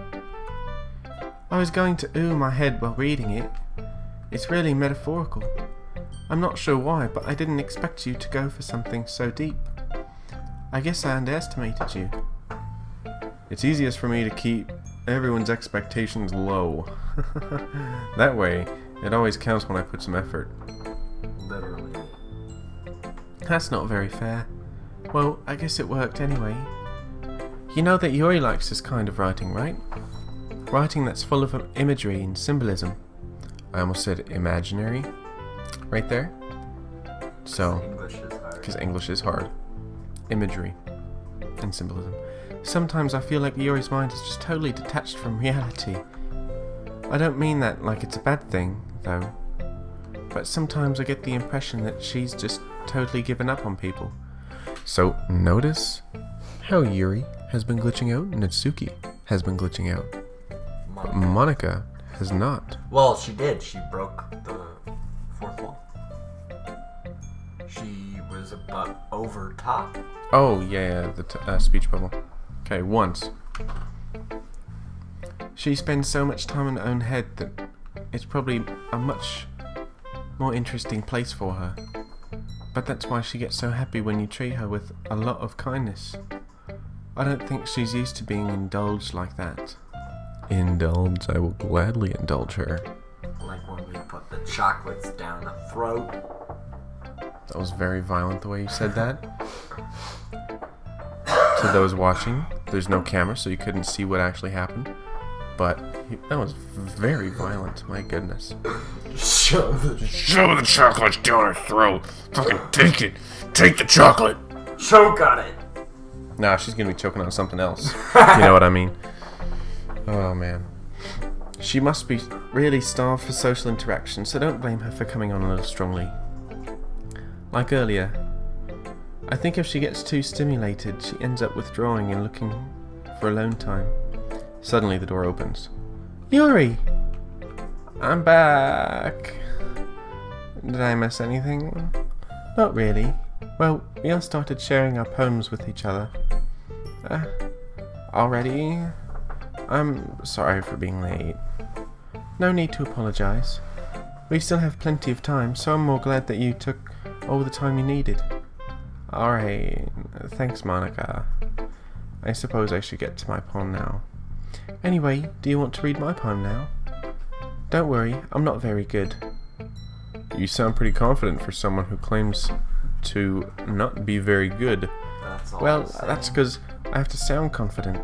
I was going to ooh my head while reading it. It's really metaphorical. I'm not sure why, but I didn't expect you to go for something so deep. I guess I underestimated you. It's easiest for me to keep everyone's expectations low. That way, it always counts when I put some effort. Literally. That's not very fair. Well, I guess it worked anyway. You know that Yuri likes this kind of writing, right? Writing that's full of imagery and symbolism. I almost said imaginary. Right there. So, English is hard. because English is hard. Imagery and symbolism. Sometimes I feel like Yuri's mind is just totally detached from reality. I don't mean that like it's a bad thing, though. But sometimes I get the impression that she's just totally given up on people. So, notice how Yuri has been glitching out and Natsuki has been glitching out. But Monica has not. Well, she did. She broke the fourth wall. She was about over top. Oh, yeah, the speech bubble. Okay, once. She spends so much time in her own head that it's probably a much more interesting place for her. But that's why she gets so happy when you treat her with a lot of kindness. I don't think she's used to being indulged like that. Indulge? I will gladly indulge her. Like when we put the chocolates down her throat. That was very violent the way you said that. To those watching, there's no camera, so you couldn't see what actually happened. But that was very violent, my goodness. Shove Shove the chocolate down her throat. Fucking take it. Take the chocolate. Choke on it. Nah, she's gonna be choking on something else. You know what I mean? Oh, man. She must be really starved for social interaction, so don't blame her for coming on a little strongly. Like earlier, I think if she gets too stimulated, she ends up withdrawing and looking for alone time. Suddenly the door opens. Yuri! I'm back! Did I miss anything? Not really. Well, we all started sharing our poems with each other. Already? I'm sorry for being late. No need to apologize. We still have plenty of time, so I'm more glad that you took all the time you needed. Alright, thanks Monica. I suppose I should get to my poem now. Anyway, do you want to read my poem now? Don't worry, I'm not very good. You sound pretty confident for someone who claims to not be very good. That's all. Well, that's because I have to sound confident.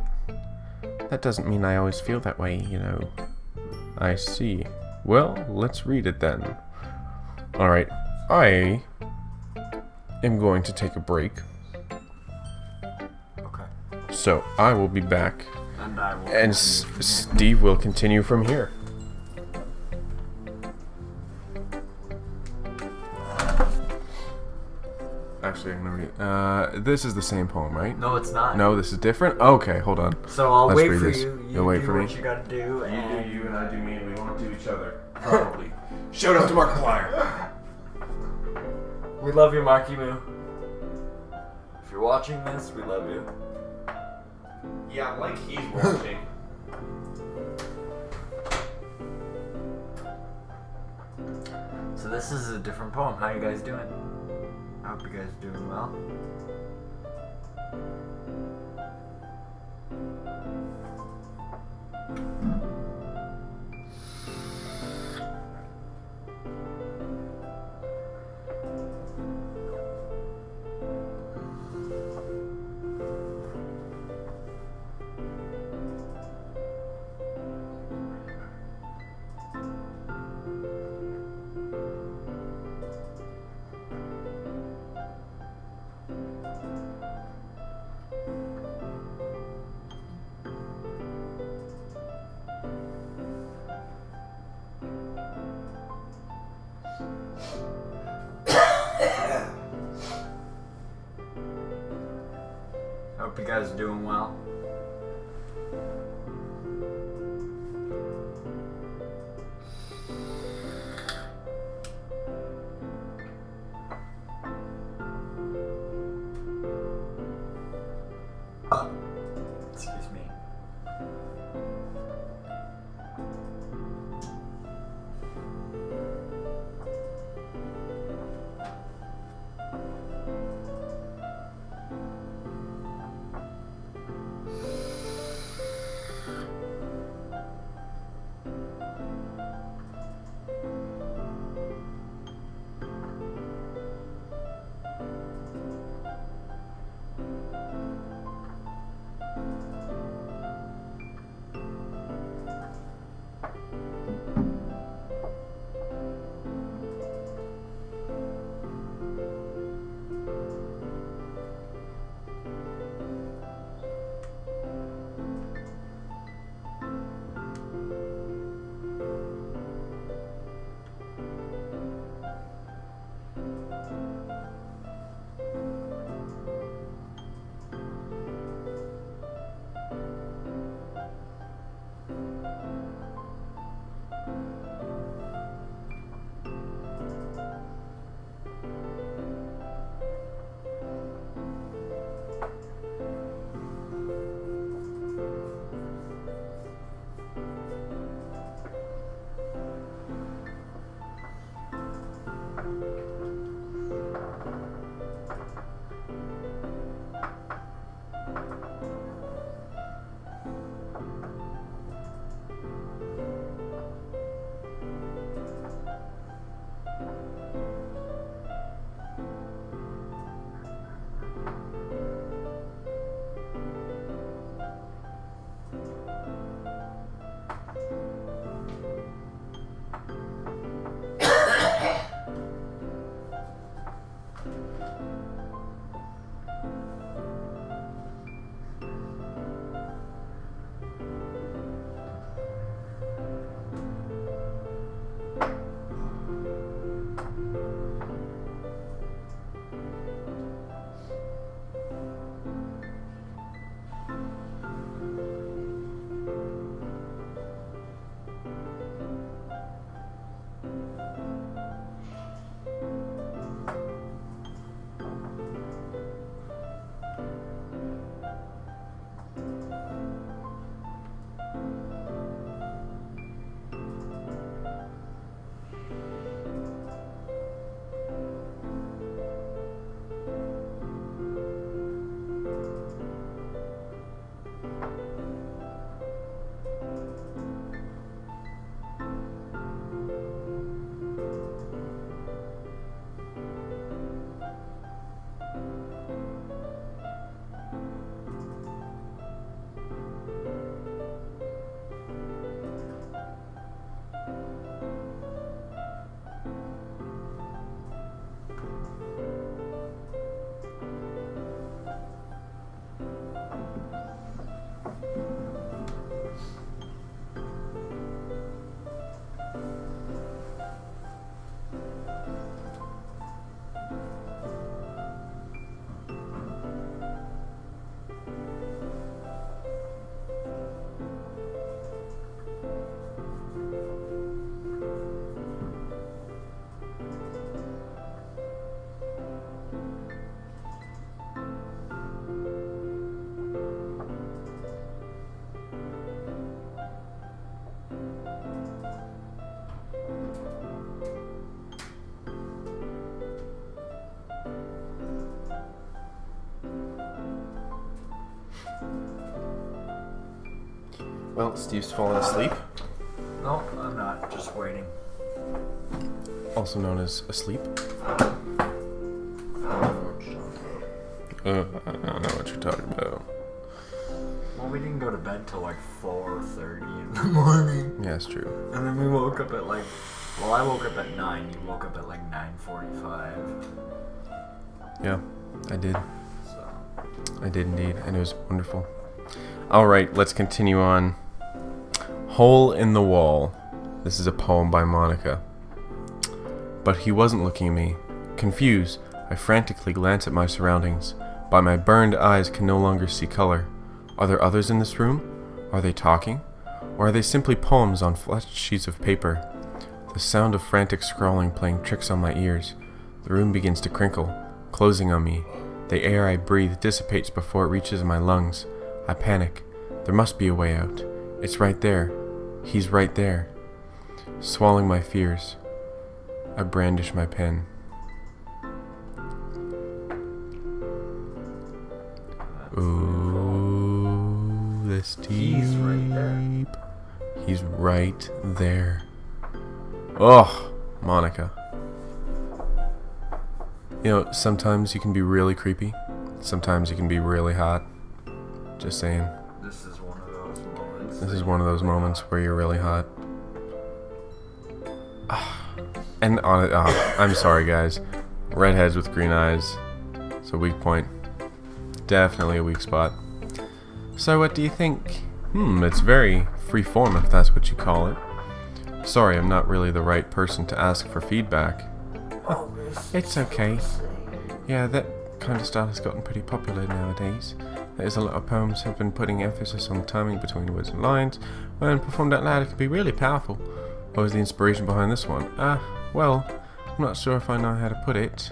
That doesn't mean I always feel that way, you know. I see. Well, let's read it then. Alright, I am going to take a break. Okay. So, I will be back. And I will. And Steve will continue from here. Actually, I'm gonna read. This is the same poem, right? No, it's not. No, this is different? Okay, hold on. So I'll Let's wait read for this. you. You'll wait do for me? what you gotta do, and You and I do me, and we won't do each other. Probably. Shout out to Markiplier. we love you, Marky Moo. If you're watching this, we love you. Yeah, like he's watching. So this is a different poem. How you guys doing? I hope you guys are doing well. Hope you guys are doing well. Excuse me. Well, Steve's fallen asleep, No, I'm not. Just waiting. also known as asleep. I I don't know what you're talking about. Well, we didn't go to bed till like 4:30 in the morning. Yeah, it's true. And then we woke up at like, well, I woke up at 9. You woke up at like 9:45. Yeah, I did. So, I did indeed, and it was wonderful. All right, let's continue on. Hole in the Wall. This is a poem by Monica. But he wasn't looking at me. Confused, I frantically glanced at my surroundings. but my burned eyes can no longer see color. Are there others in this room? Are they talking? Or are they simply poems on flat sheets of paper? The sound of frantic scrawling playing tricks on my ears. The room begins to crinkle, closing on me. The air I breathe dissipates before it reaches my lungs. I panic. There must be a way out. It's right there. He's right there. Swallowing my fears, I brandish my pen. Ooh, this deep. He's right there. He's right there. Oh, Monica. You know, sometimes you can be really creepy. Sometimes you can be really hot. Just saying. This is one of those moments. This is one of those moments where you're really hot. And on it, I'm sorry guys. Redheads with green eyes. It's a weak point. Definitely a weak spot. So what do you think? It's very free form if that's what you call it. Sorry, I'm not really the right person to ask for feedback. Oh, It's okay. Yeah, that kind of style has gotten pretty popular nowadays. There's a lot of poems have been putting emphasis on the timing between words and lines. When performed out loud, it can be really powerful. What was the inspiration behind this one? Well, I'm not sure if I know how to put it.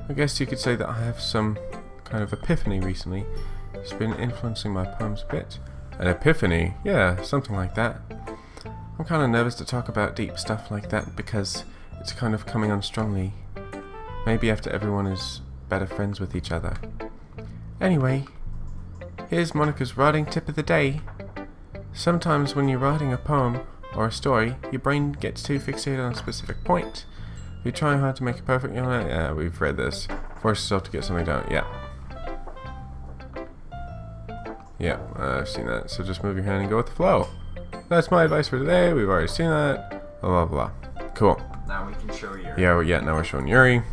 I guess you could say that I have some kind of epiphany recently. It's been influencing my poems a bit. An epiphany? Yeah, something like that. I'm kind of nervous to talk about deep stuff like that because it's kind of coming on strongly. Maybe after everyone is better friends with each other. Anyway, here's Monica's writing tip of the day. Sometimes when you're writing a poem or a story, your brain gets too fixated on a specific point. If you're trying hard to make it perfect, we've read this. Force yourself to get something done. Yeah, I've seen that. So just move your hand and go with the flow. That's my advice for today. We've already seen that. Blah, blah, blah. Cool. Now we can show Yuri. Yeah, now we're showing Yuri. ...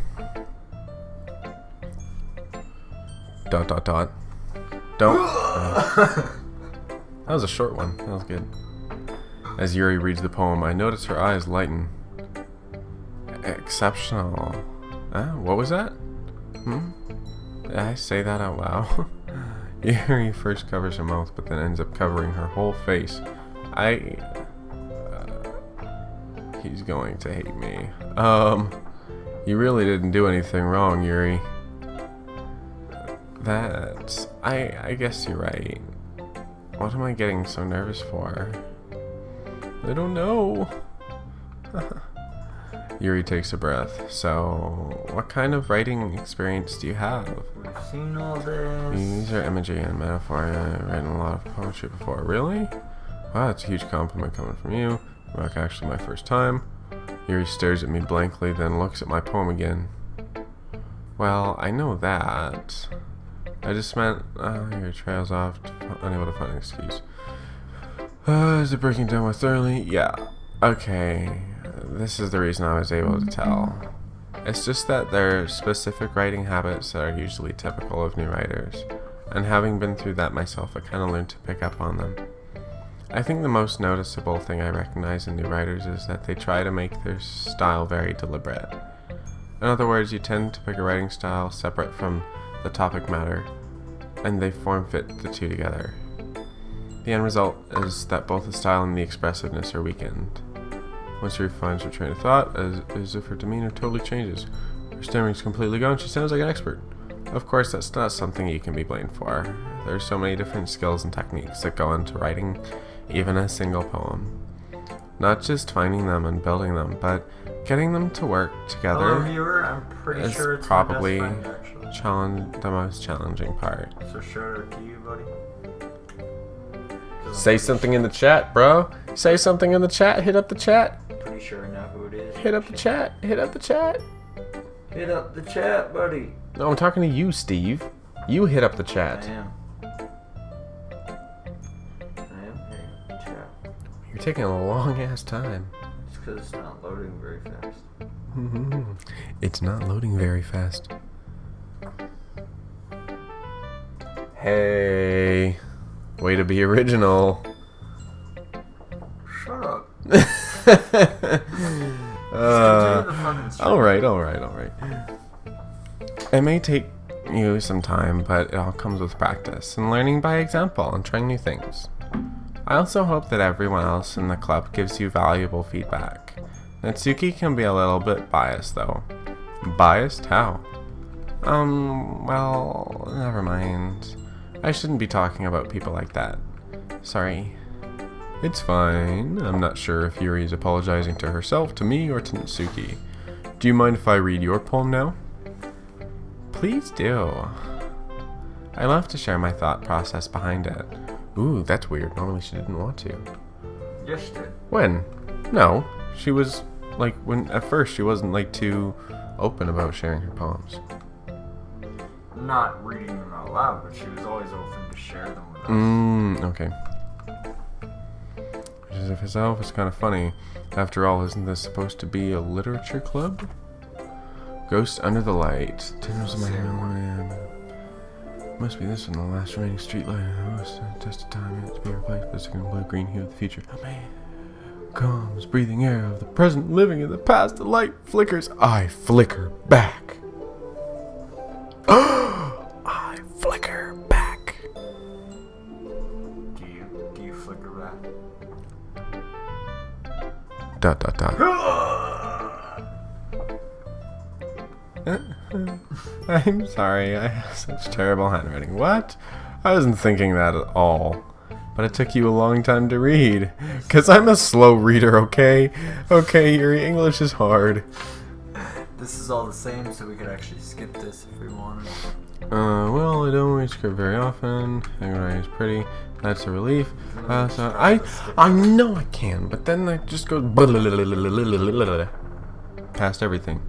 Don't. That was a short one. That was good. As Yuri reads the poem, I notice her eyes lighten. Exceptional. What was that? Did I say that out loud? Yuri first covers her mouth, but then ends up covering her whole face. He's going to hate me. You really didn't do anything wrong, Yuri. I guess you're right. What am I getting so nervous for? I don't know. Yuri takes a breath. So, what kind of writing experience do you have? We've seen all this. These are imagery and metaphor. I've written a lot of poetry before. Really? Wow, that's a huge compliment coming from you. Like actually my first time. Yuri stares at me blankly, then looks at my poem again. Well, I know that. I just meant, Yuri trails off, unable to find an excuse. Is it breaking down more thoroughly? Yeah. Okay. This is the reason I was able to tell. It's just that there are specific writing habits that are usually typical of new writers. And having been through that myself, I kind of learned to pick up on them. I think the most noticeable thing I recognize in new writers is that they try to make their style very deliberate. In other words, you tend to pick a writing style separate from the topic matter, and they form fit the two together. The end result is that both the style and the expressiveness are weakened. Once she refines her train of thought, as if her demeanor totally changes. Her stammering's completely gone, she sounds like an expert. Of course, that's not something you can be blamed for. There are so many different skills and techniques that go into writing even a single poem. Not just finding them and building them, but getting them to work together. Hello, viewer. I'm pretty sure it's probably my best friend, actually. the most challenging part. So shout out to you, buddy. Say something in the chat, bro. Say something in the chat. Hit up the chat. Pretty sure I know who it is. Hit up the chat. Hit up the chat. Hit up the chat, buddy. No, I'm talking to you, Steve. You hit up the I chat. am hitting up the chat. You're taking a long ass time. It's because it's not loading very fast. It's not loading very fast. Hey, way to be original. Shut up. All right. It may take you some time, but it all comes with practice and learning by example and trying new things. I also hope that everyone else in the club gives you valuable feedback. Natsuki can be a little bit biased though. Biased? How? Well, never mind. I shouldn't be talking about people like that. Sorry. It's fine. I'm not sure if Yuri is apologizing to herself, to me, or to Natsuki. Do you mind if I read your poem now? Please do. I love to share my thought process behind it. Ooh, that's weird. Normally she didn't want to. Yes, she did. When? No. She was, at first she wasn't, too open about sharing her poems. Not reading them out loud, but she was always open to share them with us. Okay. Which is of itself is kind of funny. After all, isn't this supposed to be a literature club? Ghost under the light. Tendrils of my hand. Must be this one, the last remaining street light. Test of time yet to be replaced by the second blue green hue of the future. Oh man. Comes breathing air of the present, living in the past. The light flickers. I flicker back. I flicker back. Do you flicker back? ... I'm sorry, I have such terrible handwriting. What? I wasn't thinking that at all. But it took you a long time to read. 'Cause I'm a slow reader, okay? Okay, Yuri, English is hard. This is all the same, so we could actually skip this if we wanted. Well, I don't read script very often. Handwriting is pretty. That's a relief. So I know I can, but then I just go past everything.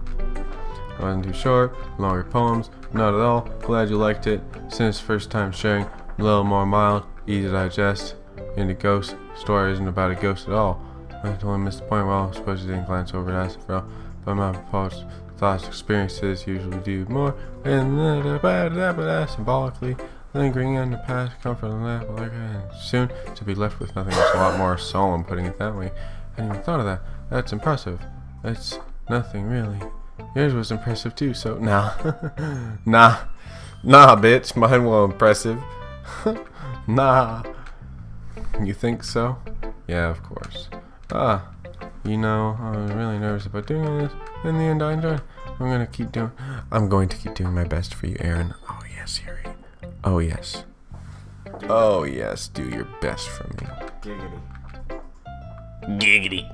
It wasn't too short, longer poems, not at all. Glad you liked it. Since first time sharing, a little more mild, easy to digest. Into ghost, story isn't about a ghost at all. I totally missed the point. Well, I suppose you didn't glance over it as bro. But my proposed thoughts, experiences usually do more. And symbolically lingering in the past, comfort and laugh, and soon to be left with nothing. It's a lot more solemn putting it that way. I hadn't even thought of that. That's impressive. That's nothing really. Yours was impressive too, so nah. Nah, bitch, mine was impressive. Nah. You think so? Yeah, of course. I was really nervous about doing this. In the end, I enjoyed it. I'm going to keep doing my best for you, Aaron. Oh, yes, Yuri. Oh, yes. Oh, yes, do your best for me. Giggity. Giggity.